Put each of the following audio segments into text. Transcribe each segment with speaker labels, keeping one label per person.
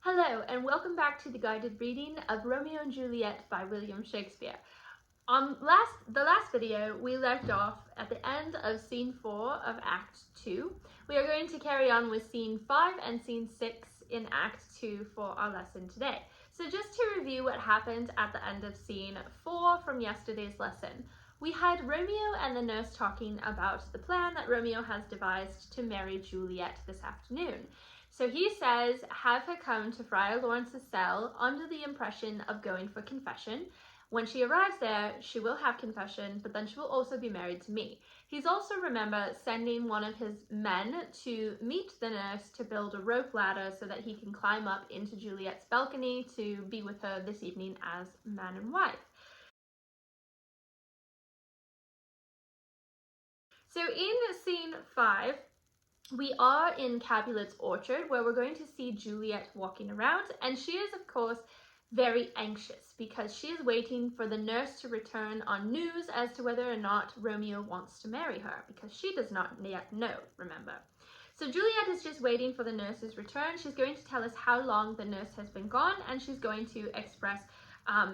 Speaker 1: Hello, and welcome back to the guided reading of Romeo and Juliet by William Shakespeare. On the last video, we left off at the end of scene 4 of Act 2. We are going to carry on with scene 5 and scene 6 in Act 2 for our lesson today. So just to review what happened at the end of scene 4 from yesterday's lesson, we had Romeo and the nurse talking about the plan that Romeo has devised to marry Juliet this afternoon. So he says, have her come to Friar Lawrence's cell under the impression of going for confession. When she arrives there, she will have confession, but then she will also be married to me. He's also, remember, sending one of his men to meet the nurse to build a rope ladder so that he can climb up into Juliet's balcony to be with her this evening as man and wife. So in scene 5, we are in Capulet's orchard where we're going to see Juliet walking around, and she is, of course, very anxious because she is waiting for the nurse to return on news as to whether or not Romeo wants to marry her, because she does not yet know, remember. So Juliet is just waiting for the nurse's return. She's going to tell us how long the nurse has been gone, and she's going to express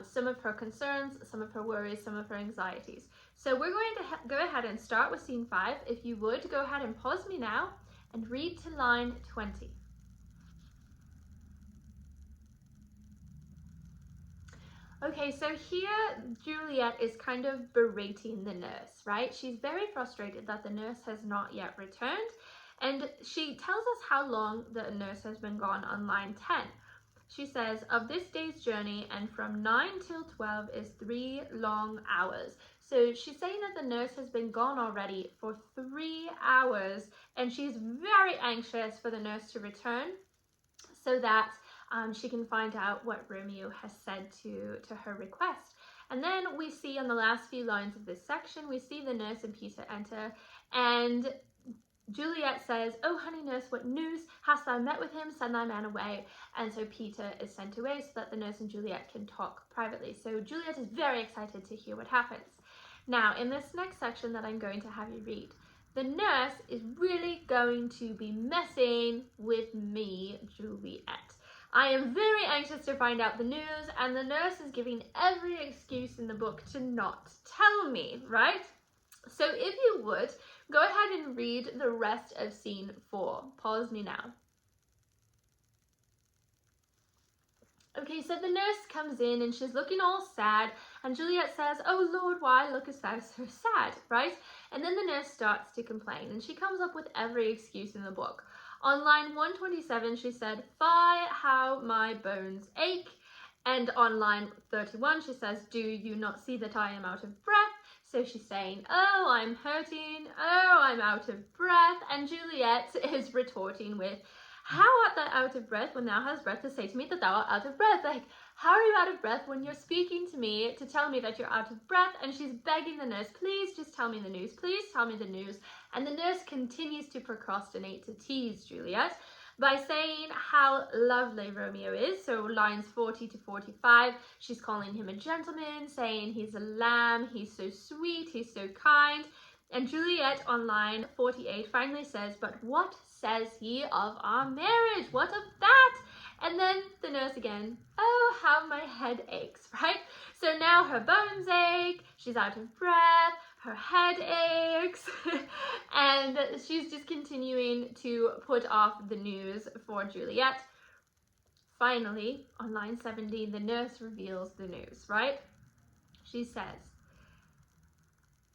Speaker 1: some of her concerns, some of her worries, some of her anxieties. So we're going to go ahead and start with scene 5. If you would, go ahead and pause me now and read to line 20. Okay, so here Juliet is kind of berating the nurse, right? She's very frustrated that the nurse has not yet returned, and she tells us how long the nurse has been gone on line 10. She says, of this day's journey and from 9 till 12 is 3 long hours. So she's saying that the nurse has been gone already for 3 hours, and she's very anxious for the nurse to return so that she can find out what Romeo has said to her request. And then we see on the last few lines of this section, we see the nurse and Peter enter, and Juliet says, oh, honey nurse, what news? Hast thou met with him? Send thy man away. And so Peter is sent away so that the nurse and Juliet can talk privately. So Juliet is very excited to hear what happens. Now, in this next section that I'm going to have you read, the nurse is really going to be messing with me, Juliet. I am very anxious to find out the news, and the nurse is giving every excuse in the book to not tell me, right? So if you would, go ahead and read the rest of scene 4. Pause me now. Okay, so the nurse comes in and she's looking all sad, and Juliet says, oh Lord, why lookest thou so sad, right? And then the nurse starts to complain, and she comes up with every excuse in the book. On line 127, she said, fie, how my bones ache. And on line 31, she says, do you not see that I am out of breath? So she's saying, oh, I'm hurting, oh, I'm out of breath. And Juliet is retorting with, how art thou out of breath when thou hast breath to say to me that thou art out of breath? Like, how are you out of breath when you're speaking to me to tell me that you're out of breath? And she's begging the nurse, please just tell me the news, please tell me the news. And the nurse continues to procrastinate to tease Juliet by saying how lovely Romeo is. So lines 40 to 45, she's calling him a gentleman, saying he's a lamb, he's so sweet, he's so kind. And Juliet on line 48 finally says, but what says he of our marriage? What of that? And then the nurse again, oh, how my head aches, right? So now her bones ache, she's out of breath, her head aches, and she's just continuing to put off the news for Juliet. Finally, on line 70, the nurse reveals the news, right? She says,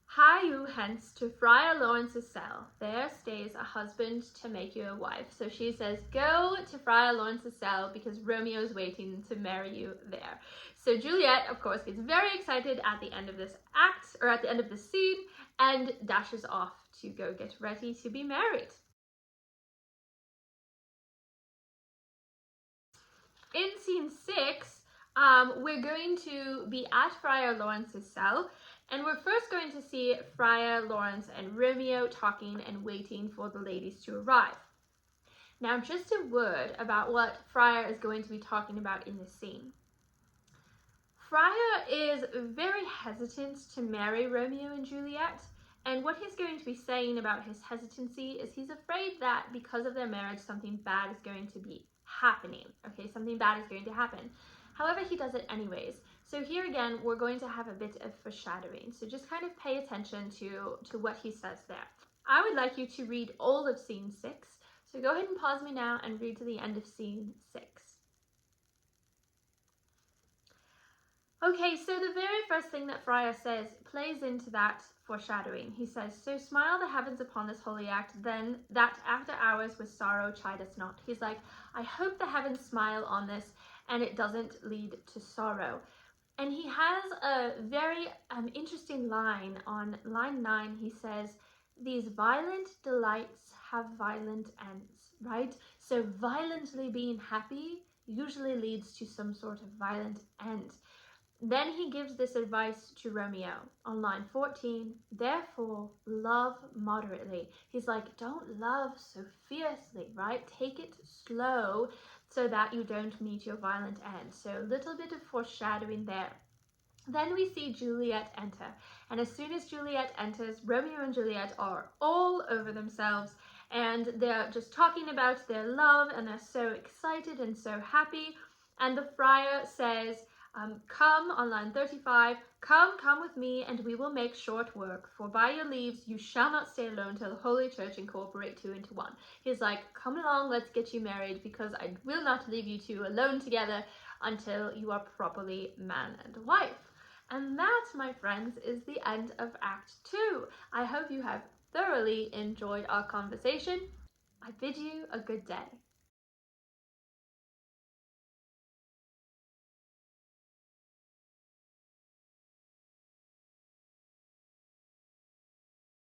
Speaker 1: hie you hence to Friar Lawrence's cell. There stays a husband to make you a wife. So she says, go to Friar Lawrence's cell because Romeo is waiting to marry you there. So Juliet, of course, gets very excited at the end of this act, or at the end of the scene, and dashes off to go get ready to be married. In scene 6, we're going to be at Friar Lawrence's cell, and we're first going to see Friar Lawrence and Romeo talking and waiting for the ladies to arrive. Now, just a word about what Friar is going to be talking about in this scene. Friar is very hesitant to marry Romeo and Juliet, and what he's going to be saying about his hesitancy is he's afraid that because of their marriage, something bad is going to be happening. Okay, something bad is going to happen. However, he does it anyways. So here again, we're going to have a bit of foreshadowing. So just kind of pay attention to what he says there. I would like you to read all of scene 6. So go ahead and pause me now and read to the end of scene 6. Okay, so the very first thing that Friar says plays into that foreshadowing. He says, "So smile the heavens upon this holy act, then that after hours with sorrow chide us not." He's like, I hope the heavens smile on this and it doesn't lead to sorrow. And he has a very interesting line on line 9. He says, "These violent delights have violent ends," right? So violently being happy usually leads to some sort of violent end. Then he gives this advice to Romeo on line 14, "Therefore, love moderately." He's like, don't love so fiercely, right? Take it slow so that you don't meet your violent end. So a little bit of foreshadowing there. Then we see Juliet enter, and as soon as Juliet enters, Romeo and Juliet are all over themselves, and they're just talking about their love, and they're so excited and so happy. And the friar says, "Come," on line 35, come with me, and we will make short work, for by your leaves you shall not stay alone till the Holy Church incorporate two into one." He's like, come along, let's get you married, because I will not leave you two alone together until you are properly man and wife. And that, my friends, is the end of Act 2. I hope you have thoroughly enjoyed our conversation. I bid you a good day.